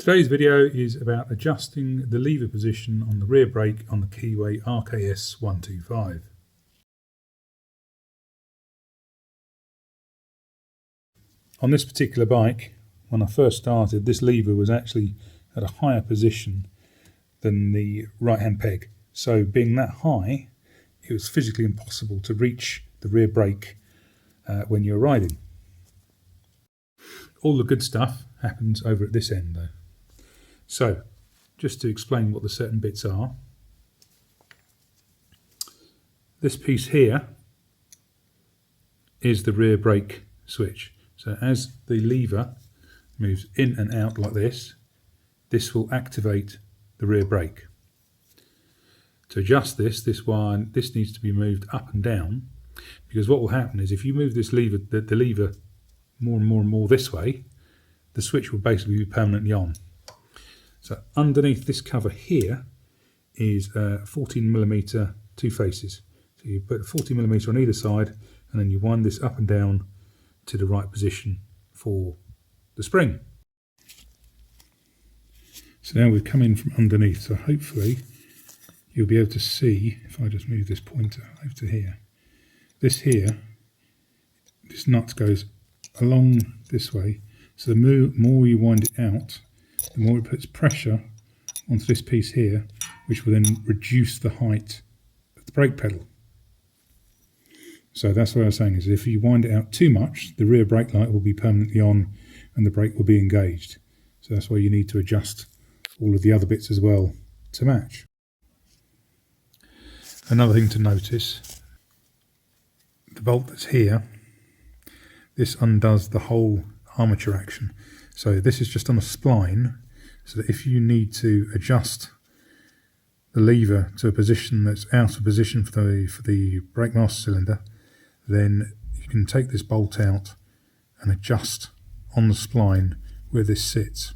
Today's video is about adjusting the lever position on the rear brake on the Keeway RKS125. On this particular bike, when I first started, this lever was actually at a higher position than the right hand peg. So being that high, it was physically impossible to reach the rear brake when you're riding. All the good stuff happens over at this end though. So, just to explain what the certain bits are, this piece here is the rear brake switch. So as the lever moves in and out like this, this will activate the rear brake. To adjust this needs to be moved up and down, because what will happen is if you move this lever, the lever more and more and more this way, the switch will basically be permanently on. So underneath this cover here is 14mm two faces. So you put 40mm on either side and then you wind this up and down to the right position for the spring. So now we've come in from underneath, so hopefully you'll be able to see, if I just move this pointer over to here, this nut goes along this way, so the more you wind it out, the more it puts pressure onto this piece here, which will then reduce the height of the brake pedal. So that's what I was saying, is if you wind it out too much, the rear brake light will be permanently on and the brake will be engaged. So that's why you need to adjust all of the other bits as well to match. Another thing to notice, the bolt that's here, this undoes the whole armature action. So this is just on a spline, so that if you need to adjust the lever to a position that's out of position for the brake master cylinder, then you can take this bolt out and adjust on the spline where this sits.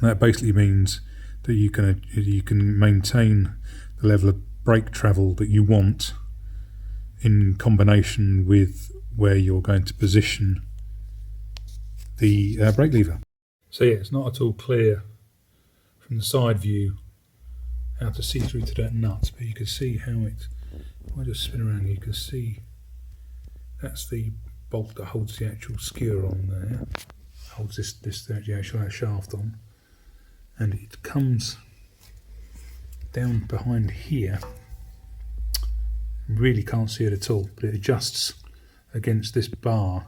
And that basically means that you can maintain the level of brake travel that you want in combination with where you're going to position the brake lever. So yeah, it's not at all clear from the side view how to see through to that nut, but you can see how it, if I just spin around, you can see that's the bolt that holds the actual skewer on there, holds the actual shaft on, and it comes down behind here. Really can't see it at all, but it adjusts against this bar.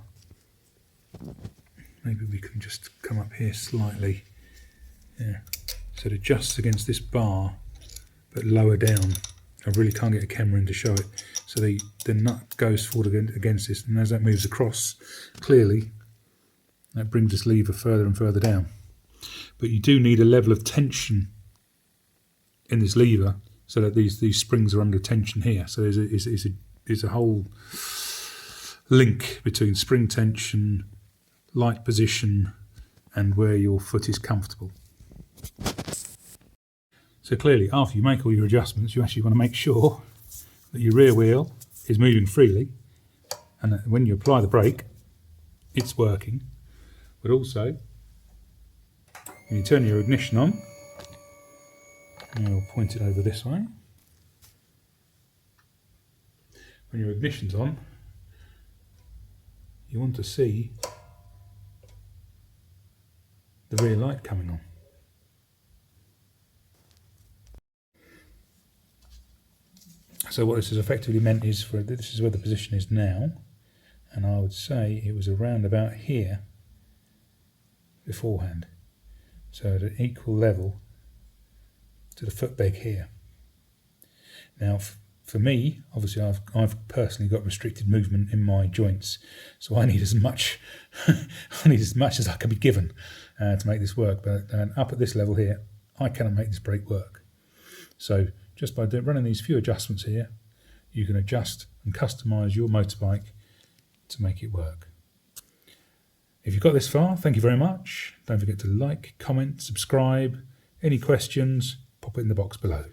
Maybe we can just come up here slightly. Yeah, so it adjusts against this bar, but lower down. I really can't get a camera in to show it. So the nut goes forward against this, and as that moves across, clearly, that brings this lever further and further down. But you do need a level of tension in this lever so that these springs are under tension here. So there's a whole link between spring tension, light position, and where your foot is comfortable. So clearly, after you make all your adjustments, you actually want to make sure that your rear wheel is moving freely, and that when you apply the brake, it's working. But also, when you turn your ignition on, and I'll point it over this way. When your ignition's on, you want to see the rear light coming on. So what this has effectively meant is, this is where the position is now, and I would say it was around about here beforehand. So at an equal level to the foot peg here. Now for me, obviously I've personally got restricted movement in my joints, so I need as much as I can be given to make this work. But up at this level here, I cannot make this brake work. So just by running these few adjustments here, you can adjust and customize your motorbike to make it work. If you've got this far, thank you very much. Don't forget to like, comment, subscribe. Any questions, pop it in the box below.